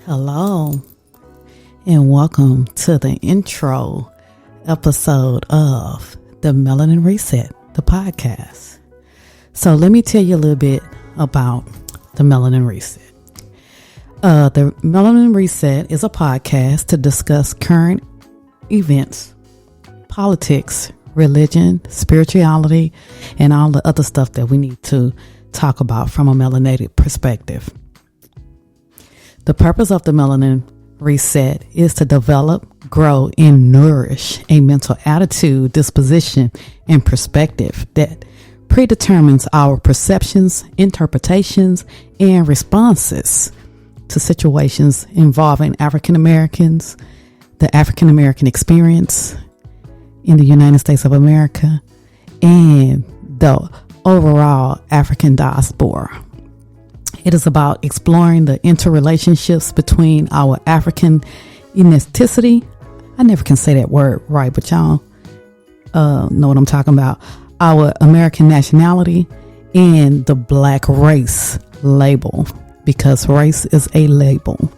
Hello, and welcome to the intro episode of the Melanin Reset, the podcast. So let me tell you a little bit about the Melanin Reset. The Melanin Reset is a podcast to discuss current events, politics, religion, spirituality, and all the other stuff that we need to talk about from a melanated perspective. The purpose of the Melanin Reset is to develop, grow, and nourish a mental attitude, disposition, and perspective that predetermines our perceptions, interpretations, and responses to situations involving African Americans, the African American experience in the United States of America, and the overall African diaspora. It is about exploring the interrelationships between our African ethnicity. I never can say that word right, but y'all know what I'm talking about. Our American nationality and the Black race label, because race is a label.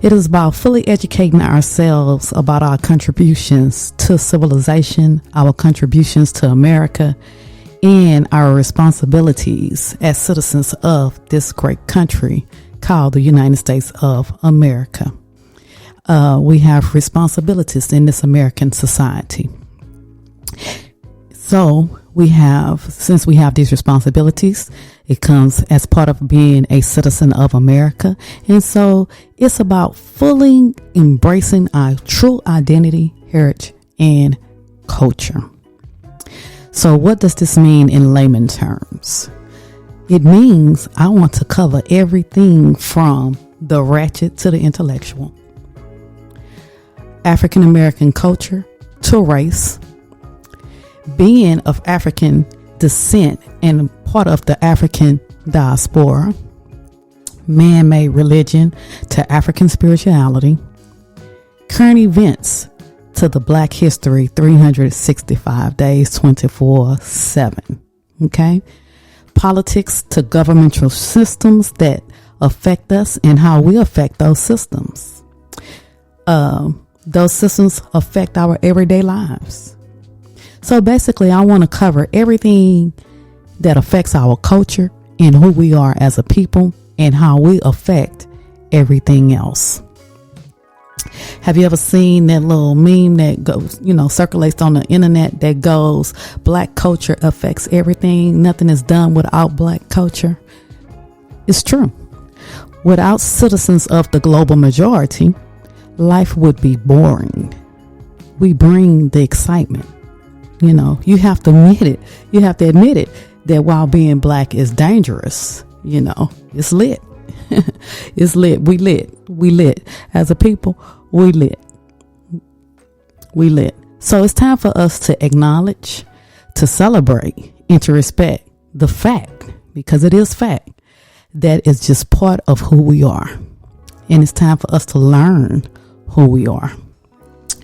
It is about fully educating ourselves about our contributions to civilization, our contributions to America, and our responsibilities as citizens of this great country called the United States of America. We have responsibilities in this American society. So since we have these responsibilities, it comes as part of being a citizen of America. And so it's about fully embracing our true identity, heritage, and culture. So what does this mean in layman terms? It means I want to cover everything from the ratchet to the intellectual, African American culture to race, being of African descent and part of the African diaspora, man-made religion to African spirituality, current events to the Black history 365 days, 24/7. Okay. Politics to governmental systems that affect us and how we affect those systems. Those systems affect our everyday lives. So basically, I want to cover everything that affects our culture and who we are as a people and how we affect everything else. Have you ever seen that little meme that goes, circulates on the internet that goes, Black culture affects everything. Nothing is done without Black culture. It's true. Without citizens of the global majority, life would be boring. We bring the excitement. You have to admit it. You have to admit it that while being Black is dangerous, it's lit. It's lit. We lit. As a people, we lit. So it's time for us to acknowledge, to celebrate, and to respect the fact, because it is fact, that is just part of who we are. And it's time for us to learn who we are.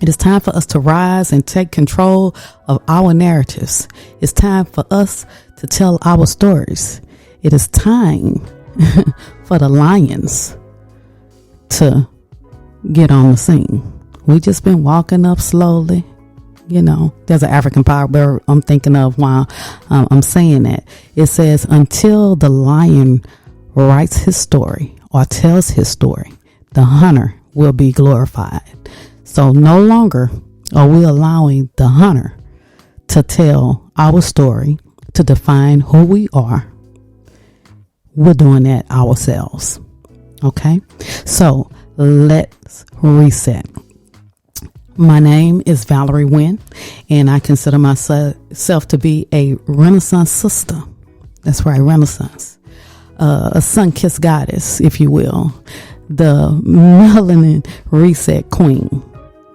It is time for us to rise and take control of our narratives. It's time for us to tell our stories. It is time for the lions to get on the scene. We just been walking up slowly. There's an African proverb I'm thinking of while I'm saying that. It says, until the lion writes his story or tells his story, the hunter will be glorified. So no longer are we allowing the hunter to tell our story, to define who we are. We're doing that ourselves. Okay. So let's reset. My name is Valarie Winn, and I consider myself to be a Renaissance sister. That's right. Renaissance, a sun-kissed goddess, if you will, the Melanin Reset Queen.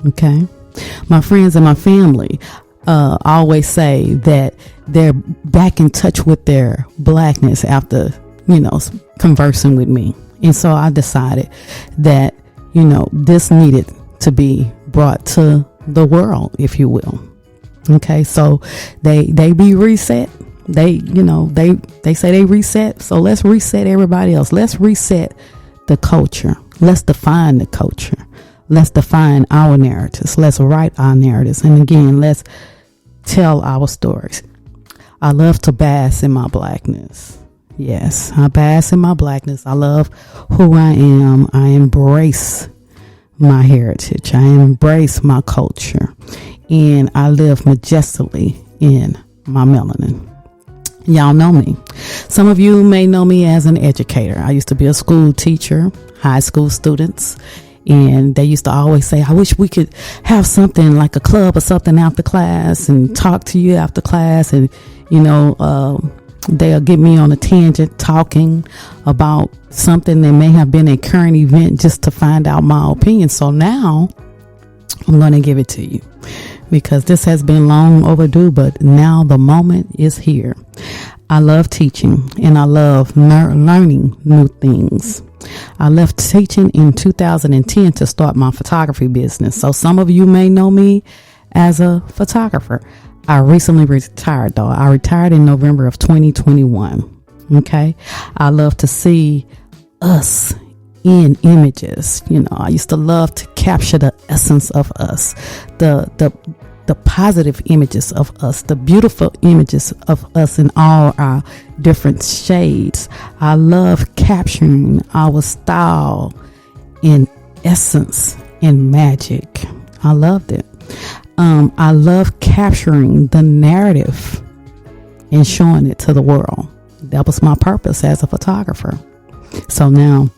Okay. My friends and my family always say that they're back in touch with their Blackness after conversing with me. And so I decided that, this needed to be brought to the world, if you will. Okay. So they be reset. They say they reset. So let's reset everybody else. Let's reset the culture. Let's define the culture. Let's define our narratives. Let's write our narratives. And again, let's tell our stories. I love to bask in my blackness. Yes, I bask in my blackness. I love who I am. I embrace my heritage. I embrace my culture. And I live majestically in my melanin. Y'all know me. Some of you may know me as an educator. I used to be a school teacher, high school students. And they used to always say, I wish we could have something like a club or something after class and talk to you after class. And, they'll get me on a tangent talking about something that may have been a current event just to find out my opinion. So now I'm going to give it to you because this has been long overdue, but now the moment is here. I love teaching and I love learning new things. I left teaching in 2010 to start my photography business. So some of you may know me as a photographer. I recently retired though. I retired in November of 2021. Okay. I love to see us in images. I used to love to capture the essence of us, the positive images of us, the beautiful images of us in all our different shades. I love capturing our style in essence and magic. I loved it. I love capturing the narrative and showing it to the world. That was my purpose as a photographer. So now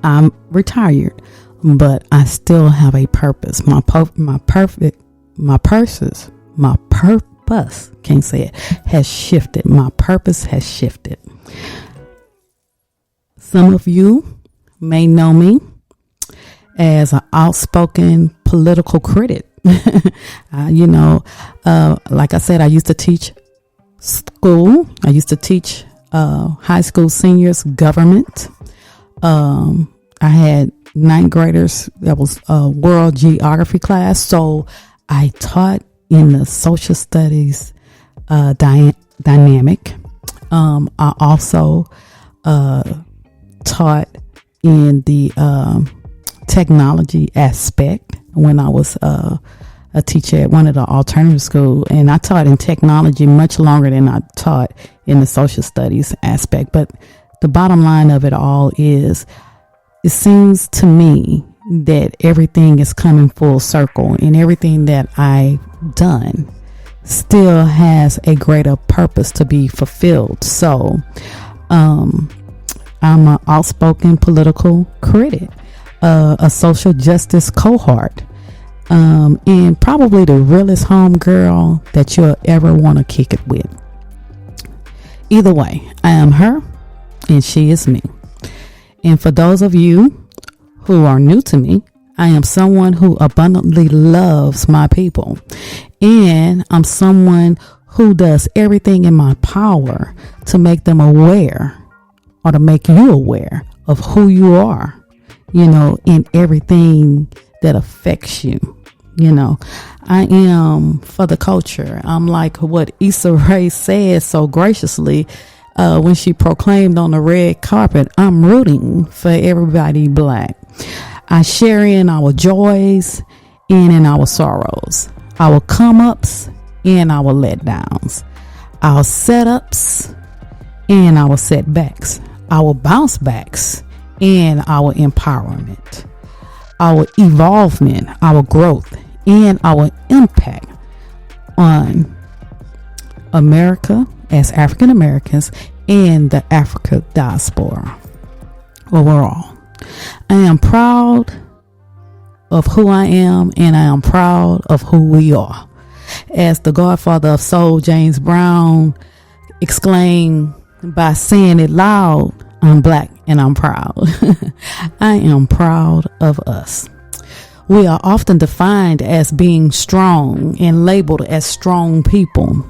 I'm retired, but I still have a purpose. My purpose, can't say it, has shifted. My purpose has shifted. Some of you may know me as an outspoken political critic. Like I said, I used to teach school. I used to teach high school seniors government. I had ninth graders. That was a world geography class. So I taught in the social studies dynamic. I also taught in the technology aspect when I was a teacher at one of the alternative schools, and I taught in technology much longer than I taught in the social studies aspect. But the bottom line of it all is, it seems to me that everything is coming full circle, and everything that I've done still has a greater purpose to be fulfilled. So I'm an outspoken political critic, a social justice cohort, and probably the realest homegirl that you'll ever want to kick it with. Either way, I am her and she is me. And for those of you who are new to me, I am someone who abundantly loves my people. And I'm someone who does everything in my power to make them aware, or to make you aware of who you are, in everything that affects you. I am for the culture. I'm like what Issa Rae said so graciously when she proclaimed on the red carpet, I'm rooting for everybody black. I share in our joys and in our sorrows, our come-ups and our letdowns, our setups and our setbacks, our bounce backs and our empowerment, our evolvement, our growth, and our impact on America as African Americans and the Africa diaspora overall. I am proud of who I am, and I am proud of who we are. As the godfather of soul, James Brown, exclaimed by saying it loud, I'm black and I'm proud. I am proud of us. We are often defined as being strong and labeled as strong people.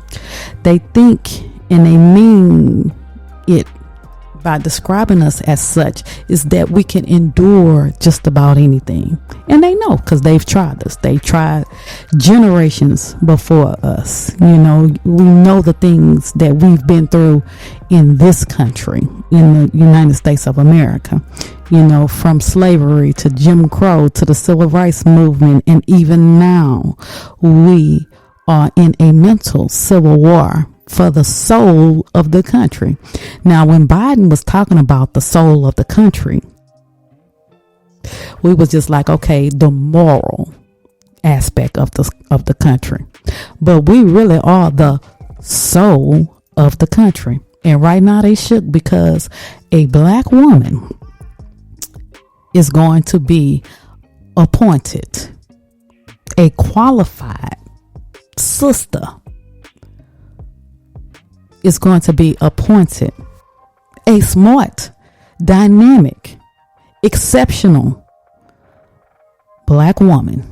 They think and they mean it by describing us as such is that we can endure just about anything. And they know, because they've tried this. They tried generations before us. We know the things that we've been through in this country, in the United States of America. From slavery to Jim Crow to the Civil Rights Movement. And even now, we are in a mental civil war for the soul of the country. Now, when Biden was talking about the soul of the country, we was just like, okay, the moral aspect of the country. But we really are the soul of the country. And right now they shook because a black woman is going to be appointed, a qualified sister is going to be appointed, a smart, dynamic, exceptional black woman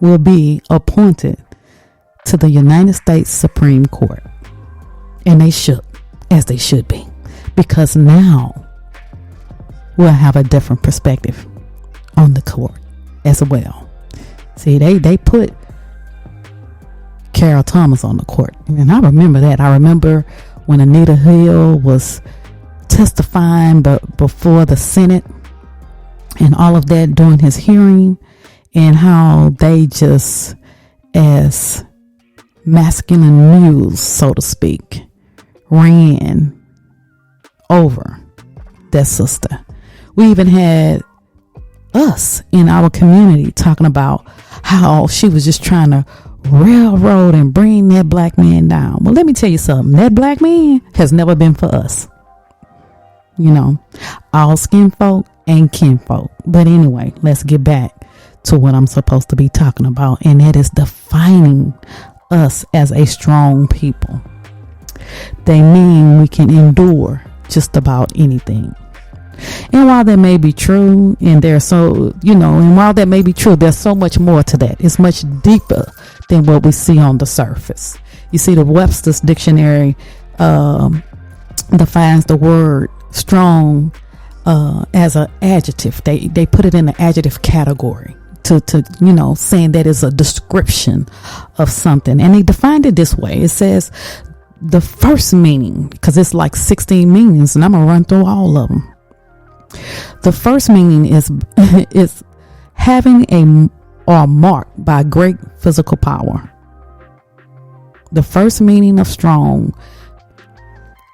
will be appointed to the United States Supreme Court. And they shook, as they should be, because now we'll have a different perspective on the court as well. See, they put Carol Thomas on the court. And I remember that. I remember when Anita Hill was testifying before the Senate and all of that during his hearing, and how they just, as masculine mules, so to speak, ran over that sister. We even had us in our community talking about how she was just trying to railroad and bring that black man down. Well, let me tell you something. That black man has never been for us. All skin folk and kinfolk. But anyway, let's get back to what I'm supposed to be talking about. And that is defining us as a strong people. They mean we can endure just about anything. And while that may be true, and while that may be true, there's so much more to that. It's much deeper than what we see on the surface. You see, the Webster's dictionary defines the word strong as an adjective. They put it in the adjective category to saying that is a description of something. And they defined it this way. It says the first meaning, because it's like 16 meanings, and I'm gonna run through all of them. The first meaning is having or marked by great physical power. The first meaning of strong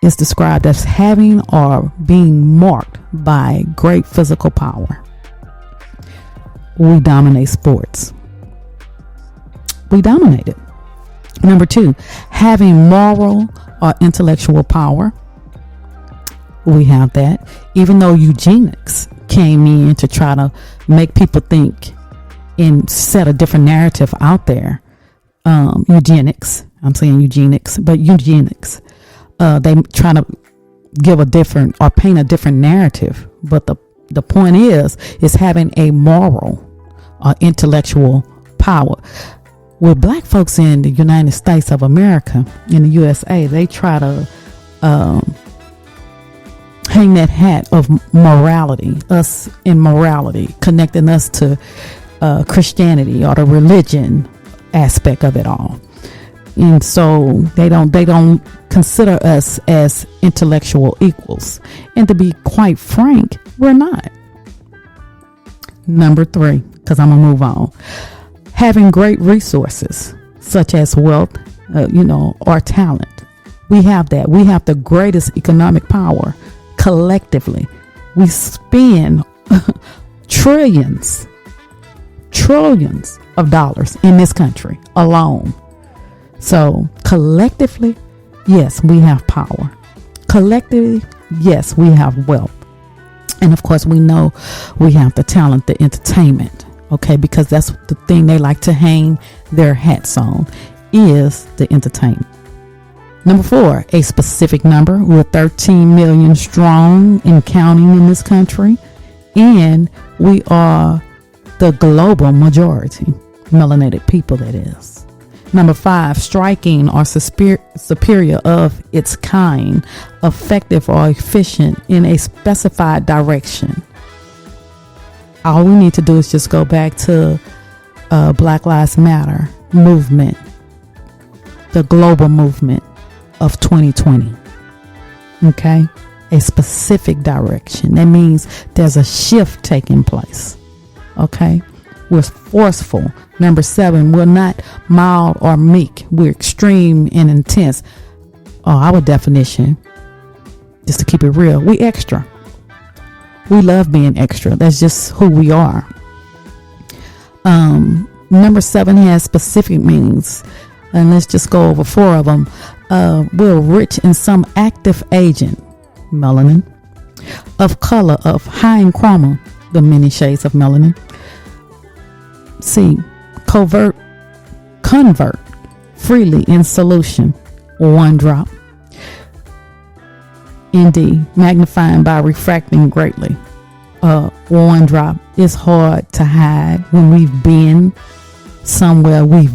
is described as having or being marked by great physical power. We dominate sports. We dominate it. Number 2, having moral or intellectual power. We have that. Even though eugenics came in to try to make people think and set a different narrative out there. Eugenics. I'm saying eugenics, but eugenics. They try to give a different or paint a different narrative. But the point is having a moral or intellectual power. With black folks in the United States of America, in the USA, they try to hang that hat of morality, us in morality, connecting us to Christianity or the religion aspect of it all. And so they don't consider us as intellectual equals. And to be quite frank, we're not. Number 3, because I'm gonna move on. Having great resources such as wealth, or talent. We have that. We have the greatest economic power collectively. We spend trillions of dollars in this country alone. So collectively, yes, we have power. Collectively, yes, we have wealth. And of course, we know we have the talent, the entertainment. Okay, because that's the thing they like to hang their hats on, is the entertainment. Number 4, a specific number. We're 13 million strong and counting in this country. And we are the global majority, melanated people, that is. Number 5, striking or superior of its kind, effective or efficient in a specified direction. All we need to do is just go back to Black Lives Matter movement, the global movement of 2020. Okay, a specific direction. That means there's a shift taking place. Okay, we're forceful. Number 7, we're not mild or meek. We're extreme and intense. Our definition, just to keep it real, we extra. We love being extra. That's just who we are. Number 7 has specific meanings, and let's just go over 4 of them. We're rich in some active agent, melanin, of color, of high in chroma, the many shades of melanin. C, convert freely in solution, 1 drop. And D, magnifying by refracting greatly, 1 drop. It's hard to hide when we've been somewhere we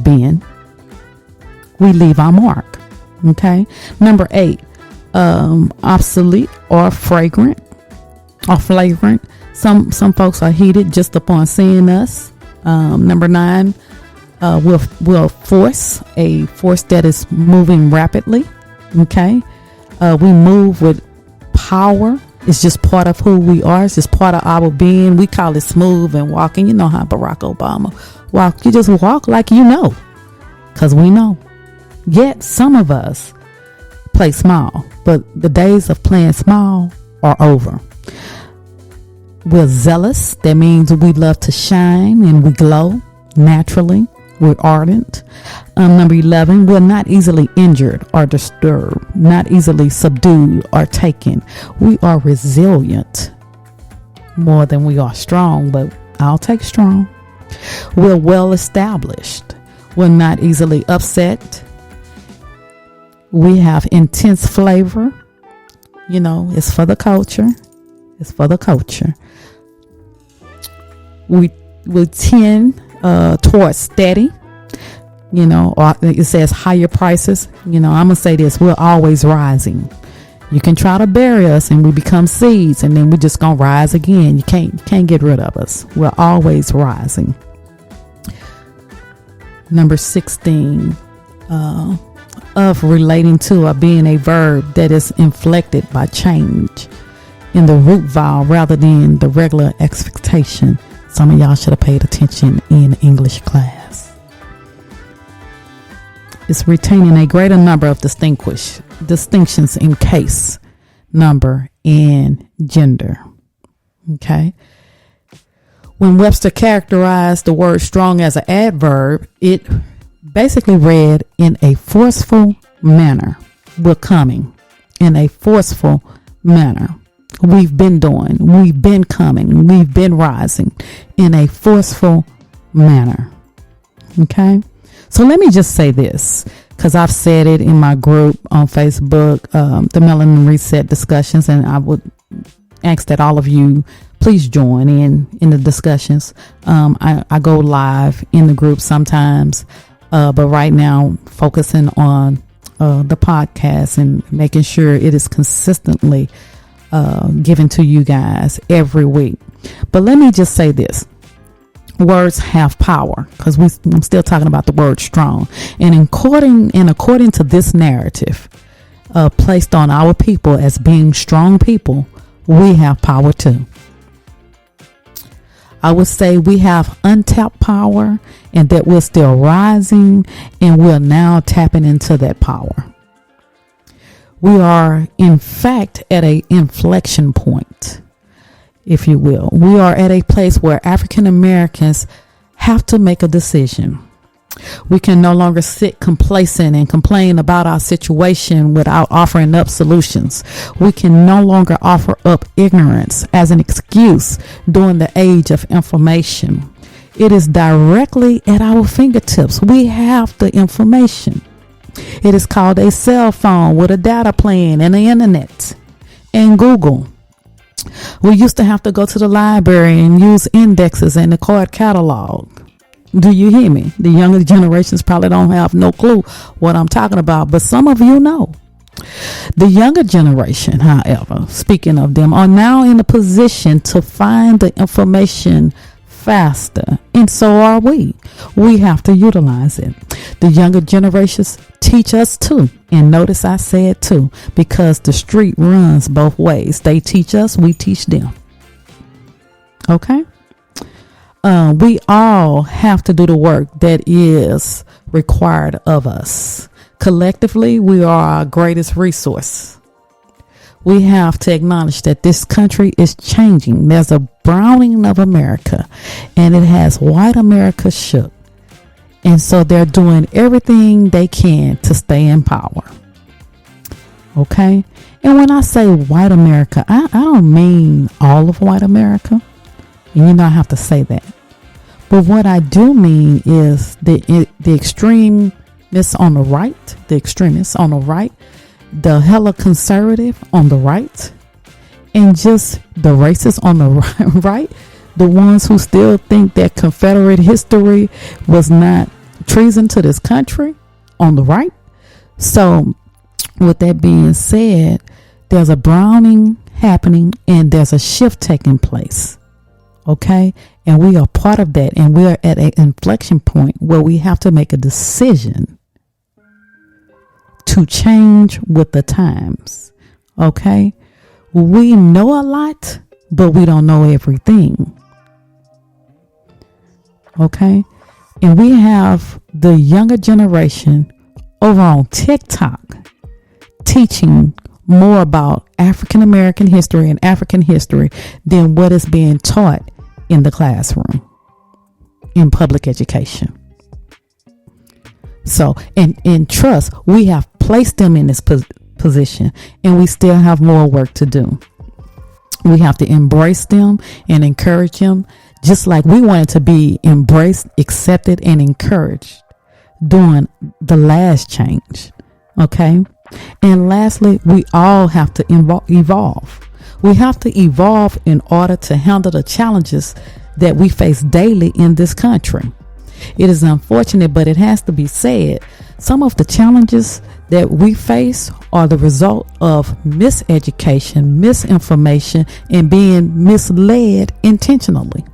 leave our mark. Okay. Number 8, obsolete or flagrant. Some folks are heated just upon seeing us. Number 9, we'll force, a force that is moving rapidly. Okay. We move with power. It's just part of who we are. It's just part of our being. We call it smooth and walking. You know how Barack Obama walk. You just walk like you know, because we know. Yet some of us play small, but the days of playing small are over. We're zealous. That means we love to shine and we glow naturally. We're ardent. Number 11, we're not easily injured or disturbed, not easily subdued or taken. We are resilient more than we are strong, but I'll take strong. We're well established. We're not easily upset. We have intense flavor. You know, it's for the culture. It's for the culture. We tend towards steady, you know, or it says higher prices. You know, I'm gonna say this: we're always rising. You can try to bury us and we become seeds, and then we're just gonna rise again. You can't get rid of us. We're always rising. Number 16, of relating to or being a verb that is inflected by change in the root vowel rather than the regular expectation. Some of y'all should have paid attention in English class. It's retaining a greater number of distinctions in case, number, and gender. Okay. When Webster characterized the word strong as an adverb, it basically read in a forceful manner. We're coming in a forceful manner. We've been doing, we've been coming, we've been rising in a forceful manner. Okay. So let me just say this, because I've said it in my group on Facebook, the Melanin Reset discussions, and I would ask that all of you please join in the discussions. I go live in the group sometimes, but right now focusing on the podcast and making sure it is consistently given to you guys every week. But let me just say this: words have power, because I'm still talking about the word strong, and according to this narrative placed on our people as being strong people, we have power too. I would say we have untapped power, and that we're still rising, and we're now tapping into that power. We are, in fact, at an inflection point, if you will. We are at a place where African Americans have to make a decision. We can no longer sit complacent and complain about our situation without offering up solutions. We can no longer offer up ignorance as an excuse during the age of information. It is directly at our fingertips. We have the information. It is called a cell phone with a data plan and the internet and Google. We used to have to go to the library and use indexes and the card catalog. Do you hear me? The younger generations probably don't have no clue what I'm talking about, but some of you know. The younger generation, however, speaking of them, are now in a position to find the information faster, and so are we. We have to utilize it. The younger generations teach us too, and notice I said too, because the street runs both ways. They teach us, we teach them. Okay? We all have to do the work that is required of us. Collectively, we are our greatest resource. We have to acknowledge that this country is changing. There's a browning of America, and it has white America shook. And so they're doing everything they can to stay in power. Okay? And when I say white America, I don't mean all of white America. And you know I have to say that. But what I do mean is the extremists on the right, the hella conservative on the right, and just the racists on the right, the ones who still think that Confederate history was not treason to this country on the right. So with that being said, there's a browning happening and there's a shift taking place. Okay. And we are part of that. And we are at an inflection point where we have to make a decision to change with the times. Okay. We know a lot, but we don't know everything. Okay. And we have the younger generation over on TikTok teaching more about African American history and African history than what is being taught in the classroom in public education. So, and trust, we have placed them in this position, and we still have more work to do. We have to embrace them and encourage them, just like we wanted to be embraced, accepted, and encouraged during the last change. Okay. And lastly, we all have to evolve. We have to evolve in order to handle the challenges that we face daily in this country. It is unfortunate, but it has to be said. Some of the challenges that we face are the result of miseducation, misinformation, and being misled intentionally.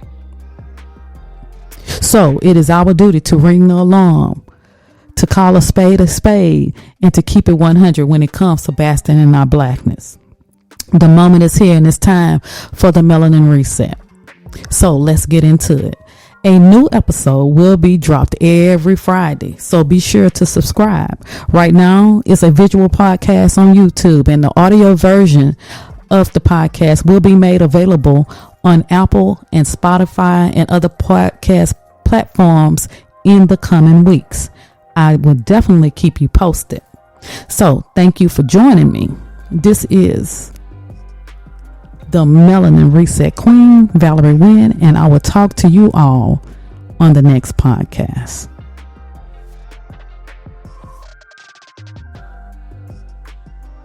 So it is our duty to ring the alarm, to call a spade, and to keep it 100 when it comes to basking in our blackness. The moment is here, and it's time for the Melanin Reset. So let's get into it. A new episode will be dropped every Friday, so be sure to subscribe. Right now, it's a visual podcast on YouTube, and the audio version of the podcast will be made available on Apple and Spotify and other podcast platforms in the coming weeks. I will definitely keep you posted. So thank you for joining me. This is the Melanin Reset Queen, Valarie Winn, and I will talk to you all on the next podcast.